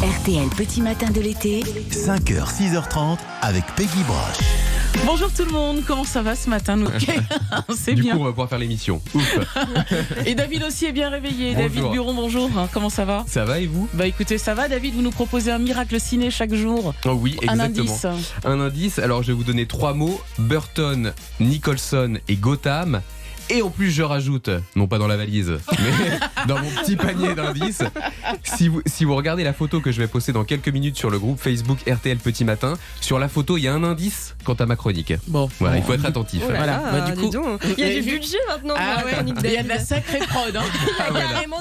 RTL Petit Matin de l'été, 5h, 6h30 avec Peggy Broche. Bonjour tout le monde, comment ça va ce matin? C'est Du bien. coup, on va pouvoir faire l'émission. Ouf. Et David aussi est bien réveillé. Bonjour. David Buron, bonjour. Comment ça va? Ça va et vous? Bah écoutez, ça va David, vous nous proposez un miracle ciné chaque jour. Oh oui, Un exactement. indice. Un indice, alors je vais vous donner 3 mots. Burton, Nicholson et Gotham. Et en plus, je rajoute, non pas dans la valise, mais dans mon petit panier d'indices. Si vous regardez la photo que je vais poster dans quelques minutes sur le groupe Facebook RTL Petit Matin, sur la photo, il y a un indice quant à ma chronique. Bon, Voilà, il faut être attentif. Oh là Voilà. là, Bah, du dis coup, donc, il y a du budget maintenant pour la chronique il y a de David. la sacrée prod. Hein. Il y a carrément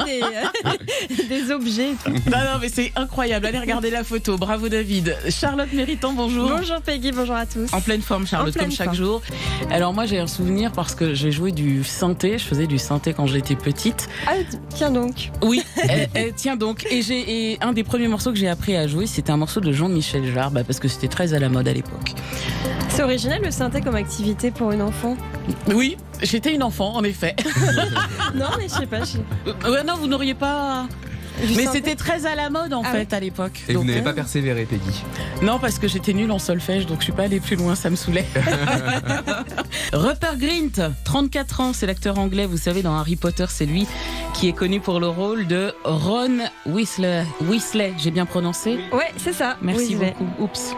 des objets. Non, mais c'est incroyable. Allez regarder la photo. Bravo David. Charlotte Méritant, bonjour. Bonjour Peggy, bonjour à tous. En pleine forme, Charlotte, En pleine comme chaque forme. jour. Alors moi, j'ai un souvenir parce que j'ai joué du synthé. Je faisais du synthé quand j'étais petite. Ah, tiens donc. Oui, tiens donc. Et un des premiers morceaux que j'ai appris à jouer, c'était un morceau de Jean-Michel Jarre, parce que c'était très à la mode à l'époque. C'est original le synthé comme activité pour une enfant. Oui, j'étais une enfant, en effet. Non, mais je sais pas. Ouais, non, vous n'auriez pas... Du Mais synthé. c'était très à la mode en Ah fait à l'époque. Et vous Donc, n'avez pas persévéré, Peggy. non, parce que j'étais nulle en solfège, donc je suis pas allée plus loin, ça me saoulait. Rupert Grint, 34 ans, c'est l'acteur anglais, vous savez, dans Harry Potter, c'est lui qui est connu pour le rôle de Ron Weasley. Weasley, j'ai bien prononcé? Ouais, c'est ça. Merci Weasley. beaucoup. Oups.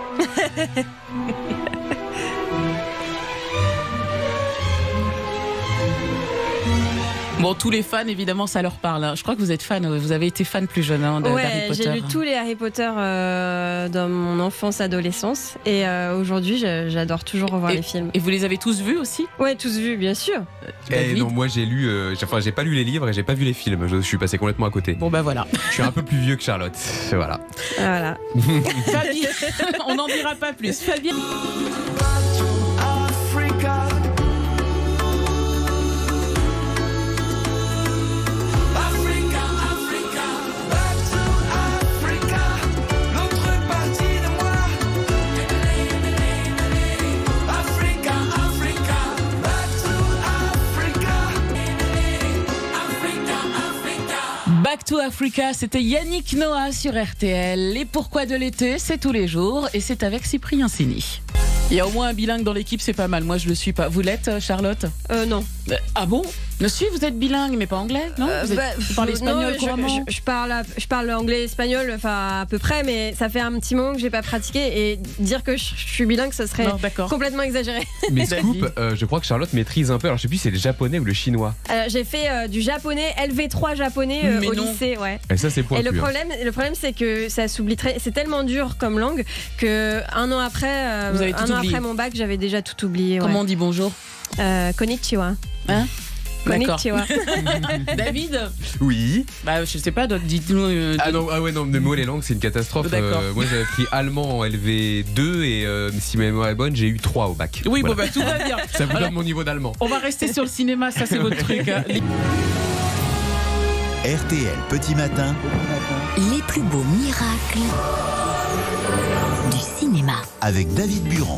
Bon, tous les fans, évidemment, ça leur parle. Hein. Je crois que vous êtes fan, vous avez été fan plus jeune d'Harry Ouais, Potter. j'ai lu tous les Harry Potter dans mon enfance, adolescence. Et aujourd'hui, j'adore toujours revoir les films. Et vous les avez tous vus aussi? Ouais, tous vus, bien sûr. David. Non, moi j'ai lu, j'ai pas lu les livres et j'ai pas vu les films. Je suis passé complètement à côté. Bon, bah voilà. Je suis un peu plus vieux que Charlotte. Voilà. Voilà. Fabien, on n'en dira pas plus. Fabien. Back to Africa, c'était Yannick Noah sur RTL. Et pourquoi de l'été, c'est tous les jours et c'est avec Cyprien Sini. Il y a au moins un bilingue dans l'équipe, c'est pas mal. Moi, je le suis pas. Vous l'êtes, Charlotte? Non. Ah bon? Si, vous êtes bilingue, mais pas anglais, non? Vous parlez espagnol couramment? Je parle anglais, espagnol, enfin à peu près, mais ça fait un petit moment que j'ai pas pratiqué et dire que je suis bilingue, ça serait Non, d'accord. complètement exagéré. Mais David. Scoop, je crois que Charlotte maîtrise un peu. Alors je sais plus si c'est le japonais ou le chinois. J'ai fait du japonais, LV3 japonais Mais au non. lycée, ouais. Et ça c'est pointu. Et le problème, c'est que ça s'oublie c'est tellement dur comme langue que un an après, Vous avez tout oublié. après mon bac, j'avais déjà tout oublié. Ouais. Comment on dit bonjour? Konnichiwa. Hein? D'accord. Konnichiwa. David? Oui. Bah, je sais pas, dites-nous. Ah ouais, non, mais moi les langues c'est une catastrophe. D'accord. Moi j'avais pris allemand en LV2 et si ma mémoire est bonne, j'ai eu 3 au bac. Oui, Voilà. bon, bah, tout va bien. Ça vous Voilà. donne mon niveau d'allemand. On va rester sur le cinéma, ça c'est votre truc. Hein. RTL Petit Matin les plus beaux miracles du cinéma. avec David Buron.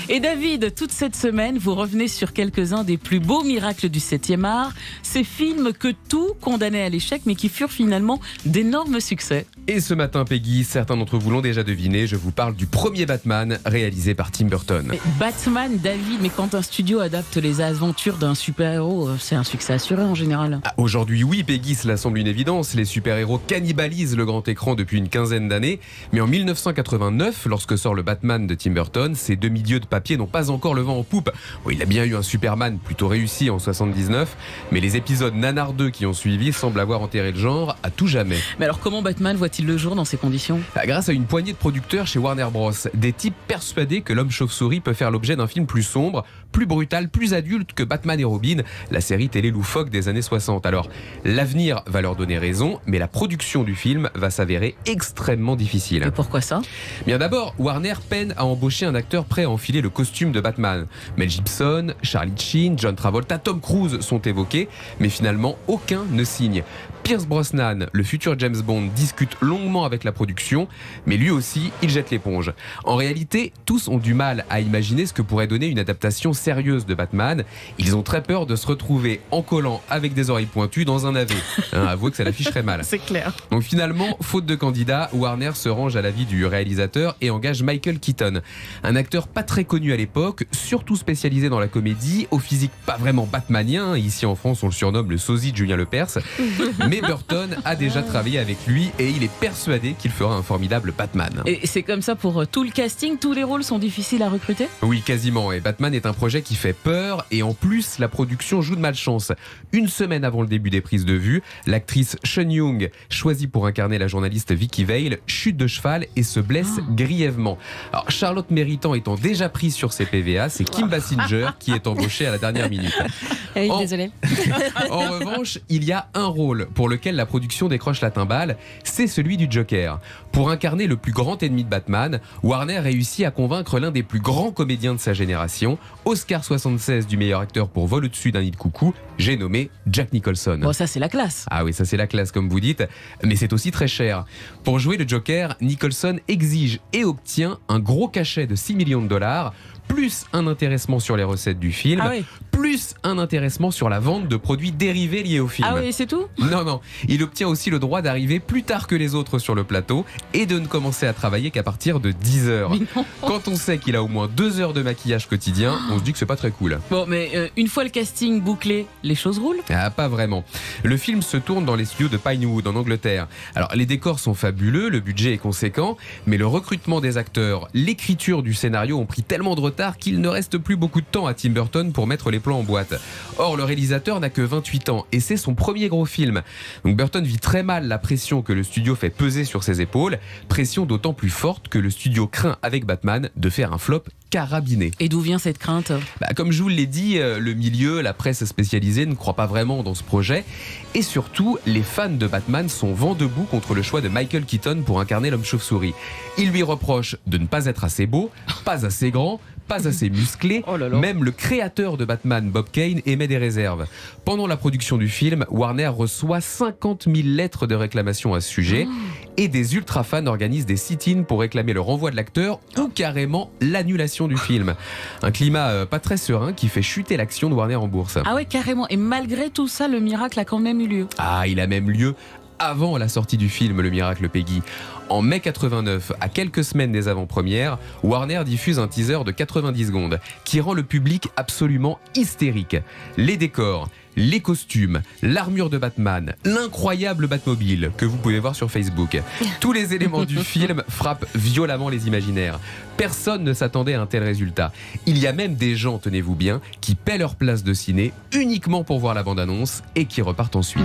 Et David, toute cette semaine, vous revenez sur quelques-uns des plus beaux miracles du 7e art, ces films que tout condamnait à l'échec, mais qui furent finalement d'énormes succès. Et ce matin, Peggy, certains d'entre vous l'ont déjà deviné, je vous parle du premier Batman réalisé par Tim Burton. Mais Batman, David, mais quand un studio adapte les aventures d'un super-héros, c'est un succès assuré en général. Ah, aujourd'hui, oui, Peggy, cela semble une évidence. Les super-héros cannibalisent le grand écran depuis une quinzaine d'années. Mais en 1989, lorsque sort le Batman de Tim Burton, ces deux milieux de papier n'ont pas encore le vent en poupe. Bon, il a bien eu un Superman plutôt réussi en 79, mais les épisodes nanardeux qui ont suivi semblent avoir enterré le genre à tout jamais. Mais alors comment Batman voit-il le jour dans ces conditions? Grâce à une poignée de producteurs chez Warner Bros, des types persuadés que l'homme chauve-souris peut faire l'objet d'un film plus sombre, plus brutal, plus adulte que Batman et Robin, la série télé loufoque des années 60. Alors, l'avenir va leur donner raison, mais la production du film va s'avérer extrêmement difficile. Et pourquoi ça? Bien d'abord, Warner peine à embaucher un acteur prêt à enfiler le costume de Batman. Mel Gibson, Charlie Sheen, John Travolta, Tom Cruise sont évoqués, mais finalement aucun ne signe. Pierce Brosnan, le futur James Bond, discute longuement avec la production, mais lui aussi, il jette l'éponge. En réalité, tous ont du mal à imaginer ce que pourrait donner une adaptation sérieuse de Batman. Ils ont très peur de se retrouver en collant avec des oreilles pointues dans un AV. Avouez que ça l'afficherait mal. C'est clair. Donc finalement, faute de candidat, Warner se range à l'avis du réalisateur et engage Michael Keaton, un acteur pas très connu à l'époque, surtout spécialisé dans la comédie, au physique pas vraiment batmanien. Ici en France, on le surnomme le sosie de Julien Lepers. Mais Burton a déjà travaillé avec lui et il est persuadé qu'il fera un formidable Batman. Et c'est comme ça pour tout le casting, tous les rôles sont difficiles à recruter ? Oui, quasiment. Et Batman est un projet qui fait peur et en plus, la production joue de malchance. Une semaine avant le début des prises de vue, l'actrice Sean Young, choisie pour incarner la journaliste Vicky Vale, chute de cheval et se blesse grièvement. Alors, Charlotte Méritant étant déjà prise sur ses PVA, c'est Kim Basinger qui est embauchée à la dernière minute. Oui, désolé. En revanche, il y a un rôle pour lequel la production décroche la timbale, c'est celui du Joker. Pour incarner le plus grand ennemi de Batman, Warner réussit à convaincre l'un des plus grands comédiens de sa génération, Oscar 76 du meilleur acteur pour Vol au-dessus d'un nid de coucou, j'ai nommé Jack Nicholson. Bon, ça c'est la classe. Ah oui, ça c'est la classe comme vous dites, mais c'est aussi très cher. Pour jouer le Joker, Nicholson exige et obtient un gros cachet de $6 millions, plus un intéressement sur les recettes du film, plus un intéressement sur la vente de produits dérivés liés au film. Ah oui, c'est tout ? Non, il obtient aussi le droit d'arriver plus tard que les autres sur le plateau et de ne commencer à travailler qu'à partir de 10h. Quand on sait qu'il a au moins 2 heures de maquillage quotidien, on se dit que c'est pas très cool. Bon, mais une fois le casting bouclé, les choses roulent ? Ah, pas vraiment. Le film se tourne dans les studios de Pinewood en Angleterre. Alors, les décors sont fabuleux, le budget est conséquent, mais le recrutement des acteurs, l'écriture du scénario ont pris tellement de retard qu'il ne reste plus beaucoup de temps à Tim Burton pour mettre les plans en boîte. Or, le réalisateur n'a que 28 ans et c'est son premier gros film. Donc Burton vit très mal la pression que le studio fait peser sur ses épaules, pression d'autant plus forte que le studio craint avec Batman de faire un flop carabiné. Et d'où vient cette crainte ? Comme je vous l'ai dit, le milieu, la presse spécialisée ne croit pas vraiment dans ce projet. Et surtout, les fans de Batman sont vent debout contre le choix de Michael Keaton pour incarner l'homme chauve-souris. Ils lui reprochent de ne pas être assez beau, pas assez grand, pas assez musclé. Même le créateur de Batman, Bob Kane, émet des réserves. Pendant la production du film, Warner reçoit 50 000 lettres de réclamation à ce sujet et des ultra-fans organisent des sit-ins pour réclamer le renvoi de l'acteur ou carrément l'annulation du film. Un climat pas très serein qui fait chuter l'action de Warner en bourse. Ah ouais, carrément. Et malgré tout ça, le miracle a quand même eu lieu. Ah, il a même lieu avant la sortie du film Le Miracle Peggy. En mai 89, à quelques semaines des avant-premières, Warner diffuse un teaser de 90 secondes qui rend le public absolument hystérique. Les décors, les costumes, l'armure de Batman, l'incroyable Batmobile que vous pouvez voir sur Facebook. Tous les éléments du film frappent violemment les imaginaires. Personne ne s'attendait à un tel résultat. Il y a même des gens, tenez-vous bien, qui paient leur place de ciné uniquement pour voir la bande-annonce et qui repartent ensuite.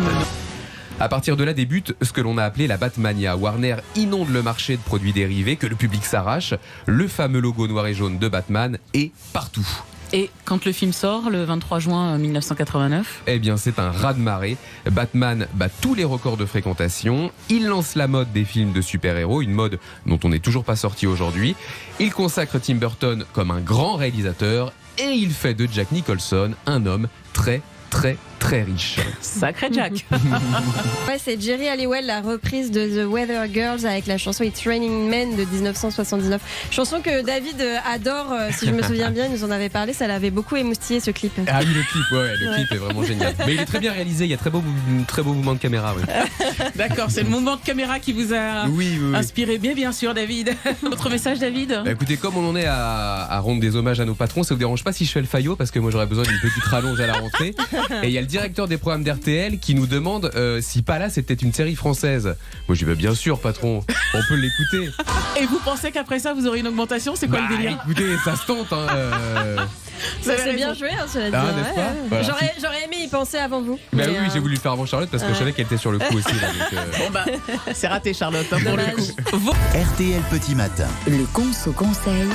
À partir de là débute ce que l'on a appelé la Batmania. Warner inonde le marché de produits dérivés que le public s'arrache. Le fameux logo noir et jaune de Batman est partout. Et quand le film sort, le 23 juin 1989 ? Eh bien, c'est un raz-de-marée. Batman bat tous les records de fréquentation. Il lance la mode des films de super-héros, une mode dont on n'est toujours pas sorti aujourd'hui. Il consacre Tim Burton comme un grand réalisateur et il fait de Jack Nicholson un homme très riche. Sacré Jack. Ouais, c'est Jerry Halliwell, la reprise de The Weather Girls avec la chanson It's Raining Men de 1979. Chanson que David adore, si je me souviens bien, il nous en avait parlé, ça l'avait beaucoup émoustillé ce clip. Ah oui, le clip, le clip est vraiment génial. Mais il est très bien réalisé, il y a très beau mouvement de caméra. Ouais. D'accord, c'est le mouvement de caméra qui vous a inspiré bien sûr, David. Votre message, David ? Écoutez, comme on en est à rendre des hommages à nos patrons, ça vous dérange pas si je fais le faillot parce que moi j'aurais besoin d'une petite rallonge à la rentrée. Et il y a le directeur des programmes d'RTL qui nous demande si Palace était une série française. Moi je dis bien sûr patron, on peut l'écouter. Et vous pensez qu'après ça vous aurez une augmentation ? C'est quoi le délire ? Écoutez, ça se tente C'est bien joué, cela dit. N'est-ce pas ? Voilà. J'aurais aimé y penser avant vous. Oui, j'ai voulu le faire avant Charlotte parce que je savais qu'elle était sur le coup aussi. Là, donc, c'est raté Charlotte pour le coup. RTL Petit Matin. Le Conso Conseil.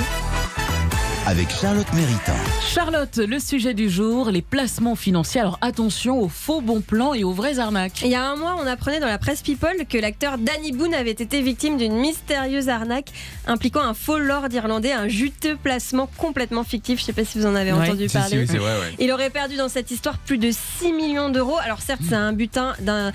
avec Charlotte Méritant. Charlotte, le sujet du jour, les placements financiers. Alors attention aux faux bons plans et aux vraies arnaques. Il y a un mois, on apprenait dans la presse People que l'acteur Danny Boone avait été victime d'une mystérieuse arnaque impliquant un faux lord irlandais, un juteux placement complètement fictif. Je ne sais pas si vous en avez entendu parler. Si, c'est vrai, ouais. Il aurait perdu dans cette histoire plus de 6 millions d'euros. Alors certes, c'est un butin d'un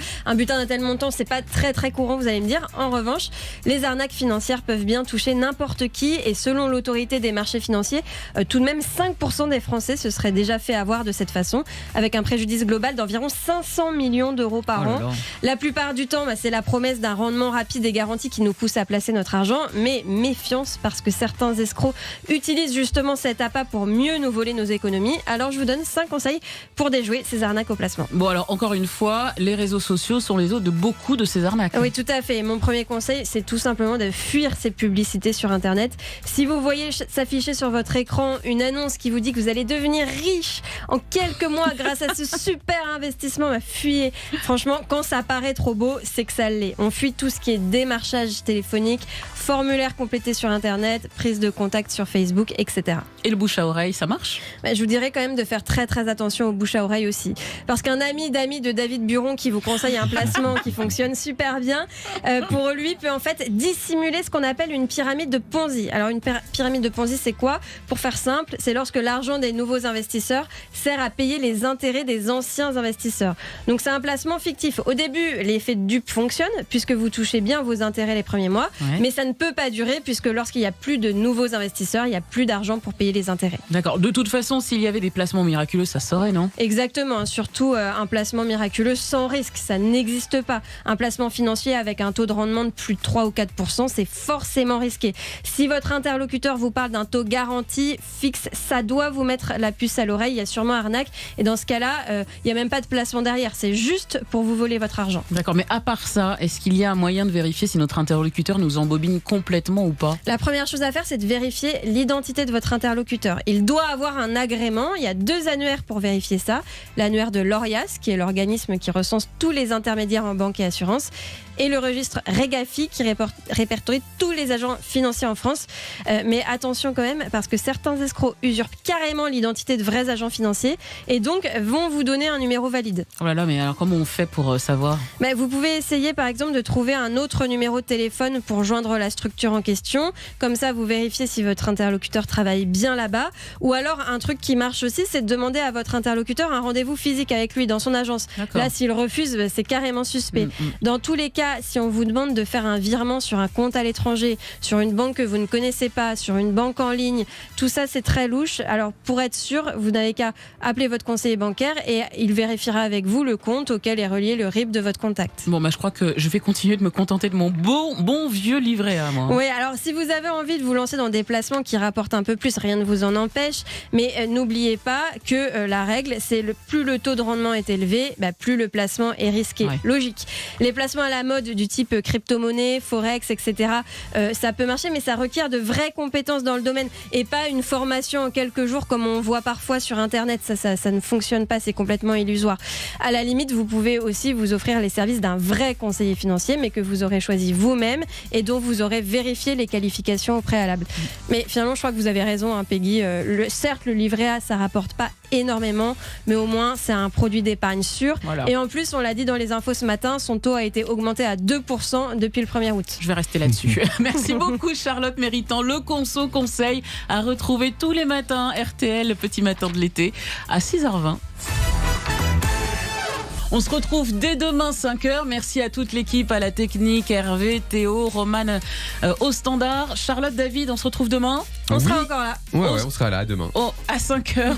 tel montant, c'est pas très très courant, vous allez me dire. En revanche, les arnaques financières peuvent bien toucher n'importe qui et selon l'autorité des marchés financiers, tout de même 5% des Français se seraient déjà fait avoir de cette façon, avec un préjudice global d'environ 500 millions d'euros par an. La plupart du temps, c'est la promesse d'un rendement rapide et garanti qui nous pousse à placer notre argent, mais méfiance parce que certains escrocs utilisent justement cet appât pour mieux nous voler nos économies. Alors je vous donne 5 conseils pour déjouer ces arnaques au placement. Bon alors encore une fois, les réseaux sociaux sont les hôtes de beaucoup de ces arnaques. Oui, tout à fait. Mon premier conseil, c'est tout simplement de fuir ces publicités sur Internet. Si vous voyez s'afficher sur votre écran une annonce qui vous dit que vous allez devenir riche en quelques mois grâce à ce super investissement, fuyez. Franchement, quand ça paraît trop beau, c'est que ça l'est. On fuit tout ce qui est démarchage téléphonique, formulaire complété sur Internet, prise de contact sur Facebook, etc. Et le bouche à oreille, ça marche ? Je vous dirais quand même de faire très très attention au bouche à oreille aussi. Parce qu'un ami d'amis de David Buron qui vous conseille un placement qui fonctionne super bien, pour lui peut en fait dissimuler ce qu'on appelle une pyramide de Ponzi. Alors une pyramide de Ponzi, c'est quoi ? Pour faire simple, c'est lorsque l'argent des nouveaux investisseurs sert à payer les intérêts des anciens investisseurs. Donc c'est un placement fictif. Au début, l'effet de dupe fonctionne puisque vous touchez bien vos intérêts les premiers mois, mais ça ne peut pas durer puisque lorsqu'il n'y a plus de nouveaux investisseurs, il n'y a plus d'argent pour payer les intérêts. D'accord. De toute façon, s'il y avait des placements miraculeux, ça saurait, non ? Exactement. Surtout un placement miraculeux sans risque, ça n'existe pas. Un placement financier avec un taux de rendement de plus de 3 ou 4%, c'est forcément risqué. Si votre interlocuteur vous parle d'un taux garanti fixe, ça doit vous mettre la puce à l'oreille. Il y a sûrement arnaque. Et dans ce cas-là, il n'y a même pas de placement derrière. C'est juste pour vous voler votre argent. D'accord. Mais à part ça, est-ce qu'il y a un moyen de vérifier si notre interlocuteur nous embobine complètement ou pas ? La première chose à faire, c'est de vérifier l'identité de votre interlocuteur. Il doit avoir un agrément. Il y a 2 annuaires pour vérifier ça. L'annuaire de l'ORIAS, qui est l'organisme qui recense tous les intermédiaires en banque et assurance, et le registre Regafi qui répertorie tous les agents financiers en France. Mais attention quand même, parce que certains escrocs usurpent carrément l'identité de vrais agents financiers et donc vont vous donner un numéro valide. Oh là là, mais alors comment on fait pour savoir ? Vous pouvez essayer par exemple de trouver un autre numéro de téléphone pour joindre la structure en question. Comme ça, vous vérifiez si votre interlocuteur travaille bien là-bas. Ou alors, un truc qui marche aussi, c'est de demander à votre interlocuteur un rendez-vous physique avec lui dans son agence. D'accord. Là, s'il refuse, c'est carrément suspect. Dans tous les cas, si on vous demande de faire un virement sur un compte à l'étranger, sur une banque que vous ne connaissez pas, sur une banque en ligne, tout ça c'est très louche. Alors pour être sûr, vous n'avez qu'à appeler votre conseiller bancaire et il vérifiera avec vous le compte auquel est relié le RIB de votre contact. Bon, je crois que je vais continuer de me contenter de mon bon vieux livret à moi. Oui, alors si vous avez envie de vous lancer dans des placements qui rapportent un peu plus, rien ne vous en empêche. Mais n'oubliez pas que la règle, c'est plus le taux de rendement est élevé, plus le placement est risqué. Ouais. Logique. Les placements à la mode du type crypto-monnaie, forex, etc., ça peut marcher, mais ça requiert de vraies compétences dans le domaine et pas une formation en quelques jours comme on voit parfois sur Internet. Ça ne fonctionne pas, c'est complètement illusoire. À la limite, vous pouvez aussi vous offrir les services d'un vrai conseiller financier, mais que vous aurez choisi vous-même et dont vous aurez vérifié les qualifications au préalable. Mais finalement, je crois que vous avez raison, Peggy. Certes, le livret A, ça rapporte pas énormément, mais au moins, c'est un produit d'épargne sûr. Voilà. Et en plus, on l'a dit dans les infos ce matin, son taux a été augmenté à 2% depuis le 1er août. Je vais rester là-dessus. Merci beaucoup Charlotte Méritant. Le Conso Conseil à retrouver tous les matins RTL, le petit matin de l'été à 6h20. On se retrouve dès demain 5h. Merci à toute l'équipe, à la technique, Hervé, Théo, Romane au standard. Charlotte, David, on se retrouve demain. On sera encore là. Ouais, on sera là demain. À 5h.